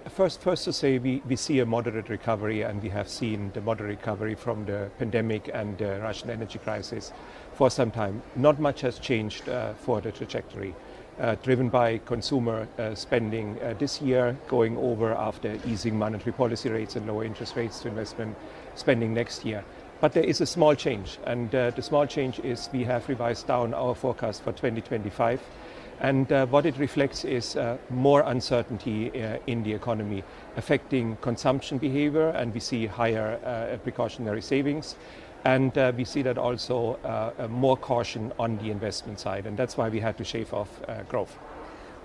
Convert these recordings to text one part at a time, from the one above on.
First to say we see a moderate recovery, and we have seen the moderate recovery from the pandemic and the Russian energy crisis for some time. Not much has changed for the trajectory, driven by consumer spending this year, going over after easing monetary policy rates and lower interest rates to investment spending next year. But there is a small change, and the small change is we have revised down our forecast for 2025. And what it reflects is more uncertainty in the economy, affecting consumption behavior, and we see higher precautionary savings. And we see that also more caution on the investment side, and that's why we had to shave off growth.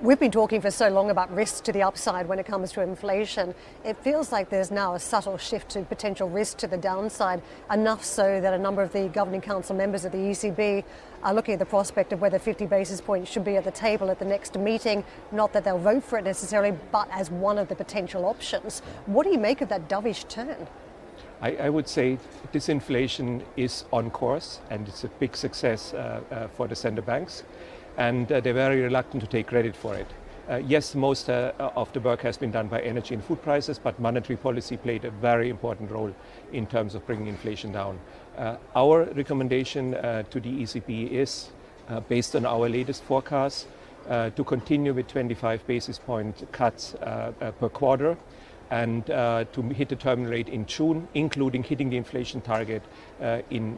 We've been talking for so long about risks to the upside when it comes to inflation. It feels like there's now a subtle shift to potential risk to the downside, enough so that a number of the Governing Council members of the ECB are looking at the prospect of whether 50 basis points should be at the table at the next meeting. Not that they'll vote for it necessarily, but as one of the potential options. What do you make of that dovish turn? I would say disinflation is on course, and it's a big success for the central banks. And they're very reluctant to take credit for it. Yes, most of the work has been done by energy and food prices, but monetary policy played a very important role in terms of bringing inflation down. Our recommendation to the ECB is, based on our latest forecast, to continue with 25 basis point cuts per quarter, and to hit the terminal rate in June, including hitting the inflation target in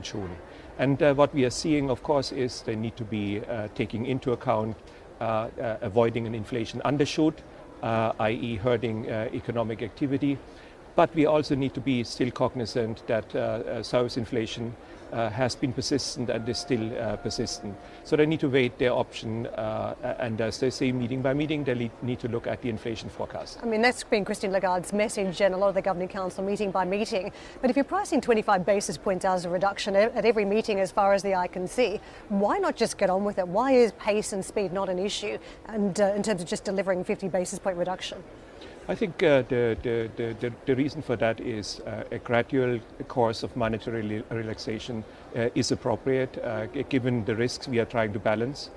June. And what we are seeing, of course, is they need to be taking into account avoiding an inflation undershoot, i.e. hurting economic activity. But we also need to be still cognizant that service inflation has been persistent and is still persistent. So they need to weigh their option, and as they say, meeting by meeting, they need to look at the inflation forecast. I mean, that's been Christine Lagarde's message and a lot of the Governing Council meeting by meeting. But if you're pricing 25 basis points as a reduction at every meeting as far as the eye can see, why not just get on with it? Why is pace and speed not an issue, and in terms of just delivering 50 basis point reduction? I think the reason for that is a gradual course of monetary relaxation is appropriate, given the risks we are trying to balance.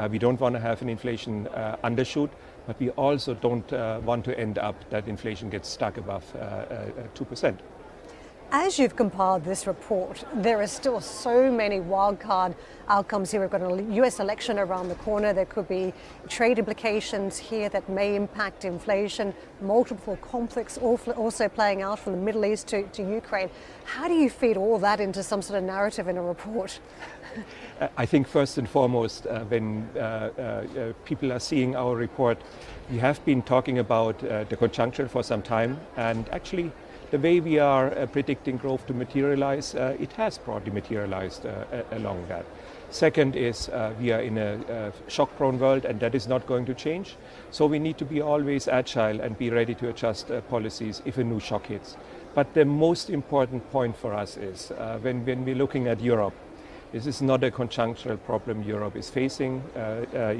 We don't want to have an inflation undershoot, but we also don't want to end up that inflation gets stuck above 2%. As you've compiled this report, there are still so many wildcard outcomes here. We've got a US election around the corner. There could be trade implications here that may impact inflation, multiple conflicts also playing out from the Middle East to Ukraine. How do you feed all that into some sort of narrative in a report? I think first and foremost, when people are seeing our report, we have been talking about the conjuncture for some time, and actually the way we are predicting growth to materialize, it has broadly materialized along that. Second is we are in a shock-prone world, and that is not going to change. So we need to be always agile and be ready to adjust policies if a new shock hits. But the most important point for us is when we're looking at Europe, this is not a conjunctural problem Europe is facing.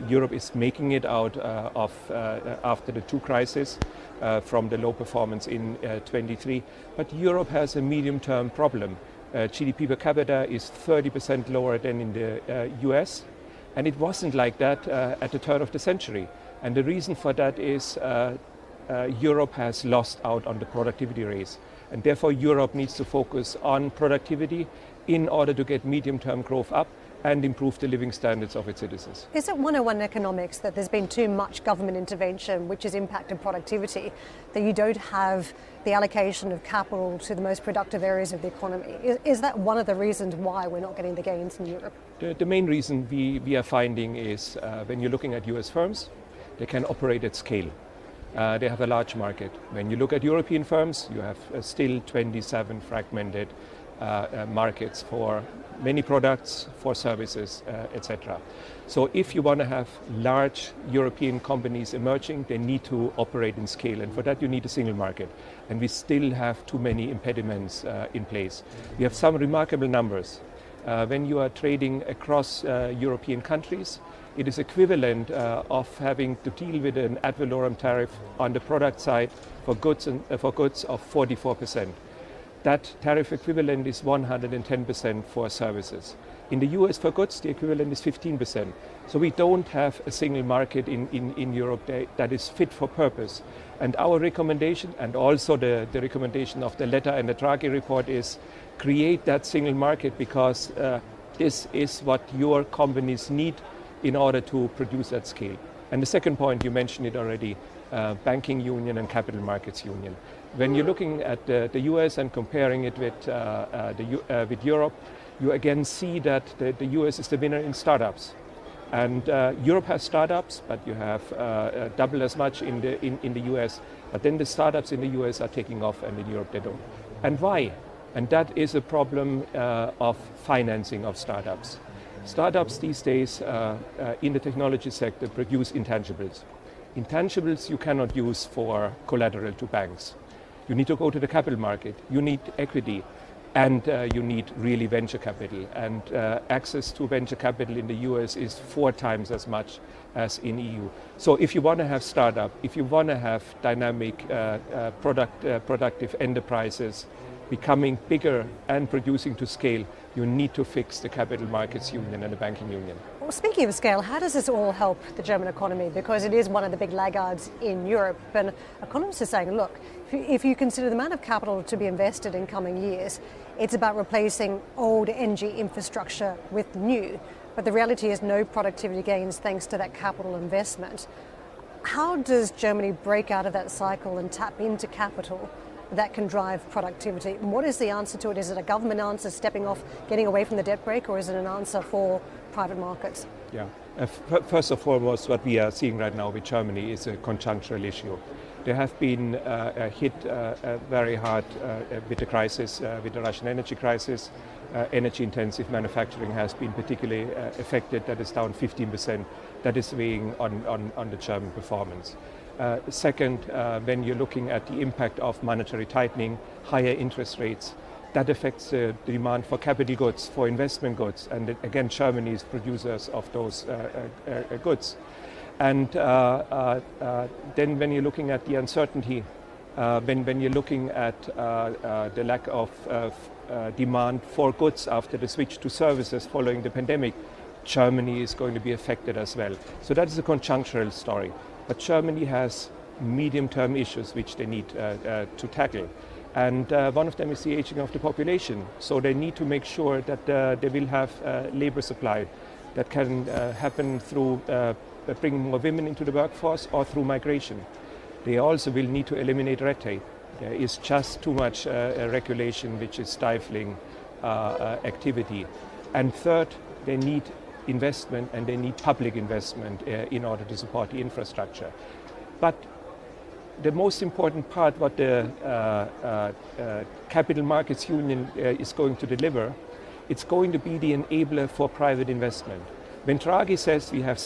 Europe is making it out of after the two crises from the low performance in 23. But Europe has a medium-term problem. GDP per capita is 30% lower than in the US, and it wasn't like that at the turn of the century. And the reason for that is Europe has lost out on the productivity race, and therefore Europe needs to focus on productivity in order to get medium-term growth up and improve the living standards of its citizens. Is it 101 economics that there's been too much government intervention which has impacted productivity, that you don't have the allocation of capital to the most productive areas of the economy? Is that one of the reasons why we're not getting the gains in Europe? The main reason we are finding is when you're looking at US firms, they can operate at scale. They have a large market. When you look at European firms, you have still 27 fragmented markets for many products, for services, etc. So if you want to have large European companies emerging, they need to operate in scale, and for that you need a single market. And we still have too many impediments in place. We have some remarkable numbers. When you are trading across European countries, it is equivalent of having to deal with an ad valorem tariff on the product side for goods of 44%. That tariff equivalent is 110% for services. In the US for goods, the equivalent is 15%. So we don't have a single market in Europe that is fit for purpose. And our recommendation, and also the recommendation of the letter and the Draghi report, is create that single market, because this is what your companies need in order to produce at scale. And the second point, you mentioned it already, banking union and capital markets union. When you're looking at the US and comparing it with Europe, you again see that the US is the winner in startups. And Europe has startups, but you have double as much in the US. But then the startups in the US are taking off, and in Europe they don't. And why? And that is a problem of financing of startups. Startups these days in the technology sector produce intangibles. Intangibles you cannot use for collateral to banks. You need to go to the capital market. You need equity. And you need really venture capital. And access to venture capital in the US is 4 times as much as in EU. So if you want to have startup, if you want to have dynamic productive enterprises becoming bigger and producing to scale, you need to fix the capital markets union and the banking union. Well, speaking of scale, how does this all help the German economy? Because it is one of the big laggards in Europe. And economists are saying, look, if you consider the amount of capital to be invested in coming years, it's about replacing old energy infrastructure with new. But the reality is no productivity gains thanks to that capital investment. How does Germany break out of that cycle and tap into capital that can drive productivity? And what is the answer to it? Is it a government answer, stepping off, getting away from the debt brake, or is it an answer for private markets? Yeah. First and foremost, what we are seeing right now with Germany is a conjunctural issue. They have been hit very hard with the crisis, with the Russian energy crisis. Energy-intensive manufacturing has been particularly affected. That is down 15%. That is weighing on the German performance. Second, when you're looking at the impact of monetary tightening, higher interest rates, that affects the demand for capital goods, for investment goods. And again, Germany is producers of those goods. And then when you're looking at the uncertainty, when you're looking at the lack of demand for goods after the switch to services following the pandemic, Germany is going to be affected as well. So that is a conjunctural story. But Germany has medium-term issues which they need to tackle. And one of them is the aging of the population. So they need to make sure that they will have labor supply that can happen through bringing more women into the workforce or through migration. They also will need to eliminate red tape. There is just too much regulation which is stifling activity. And third, they need investment, and they need public investment in order to support the infrastructure. But the most important part, what the Capital Markets Union is going to deliver, it's going to be the enabler for private investment. When Draghi says we have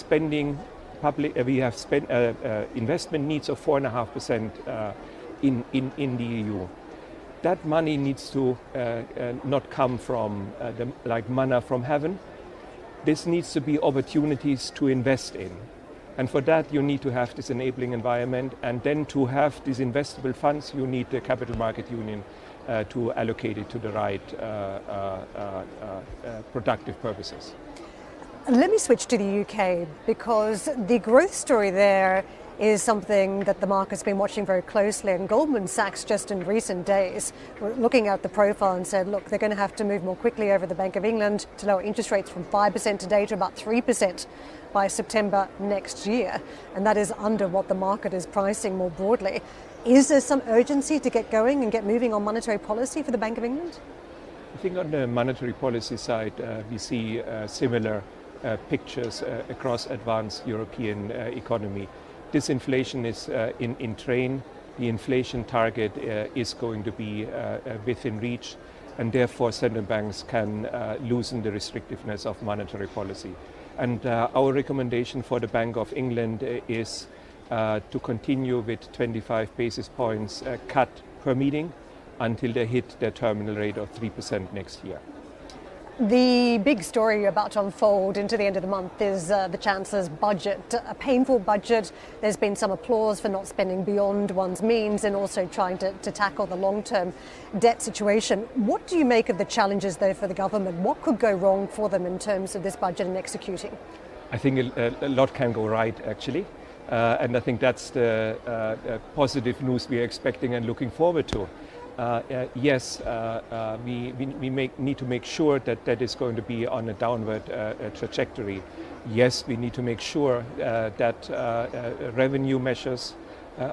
investment needs of 4.5% in the EU, that money needs to not come from like manna from heaven. This needs to be opportunities to invest in. And for that, you need to have this enabling environment. And then to have these investable funds, you need the Capital Market Union to allocate it to the right productive purposes. Let me switch to the UK, because the growth story there is something that the market's been watching very closely. And Goldman Sachs just in recent days were looking at the profile and said, look, they're going to have to move more quickly over the Bank of England to lower interest rates from 5% today to about 3% by September next year. And that is under what the market is pricing more broadly. Is there some urgency to get going and get moving on monetary policy for the Bank of England? I think on the monetary policy side, we see similar pictures across advanced European economy. Disinflation is in train. The inflation target is going to be within reach, and therefore central banks can loosen the restrictiveness of monetary policy. And our recommendation for the Bank of England is to continue with 25 basis points cut per meeting until they hit their terminal rate of 3% next year. The big story about to unfold into the end of the month is the Chancellor's budget, a painful budget. There's been some applause for not spending beyond one's means and also trying to tackle the long-term debt situation. What do you make of the challenges, though, for the government? What could go wrong for them in terms of this budget and executing? I think a lot can go right, actually. And I think that's the positive news we are expecting and looking forward to. Yes, we need to make sure that that is going to be on a downward trajectory. Yes, we need to make sure that revenue measures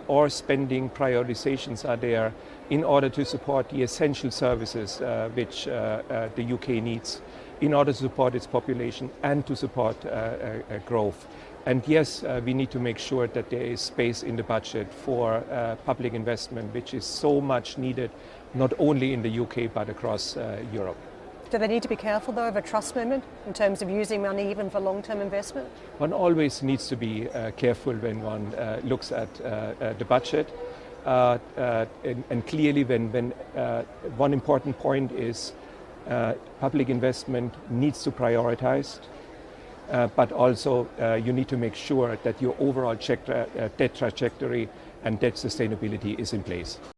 or spending prioritizations are there in order to support the essential services which the UK needs in order to support its population and to support growth. And yes, we need to make sure that there is space in the budget for public investment, which is so much needed, not only in the UK, but across Europe. Do they need to be careful, though, of a trust moment in terms of using money even for long-term investment? One always needs to be careful when one looks at the budget. And clearly, when one important point is public investment needs to prioritize. But also you need to make sure that your overall debt trajectory and debt sustainability is in place.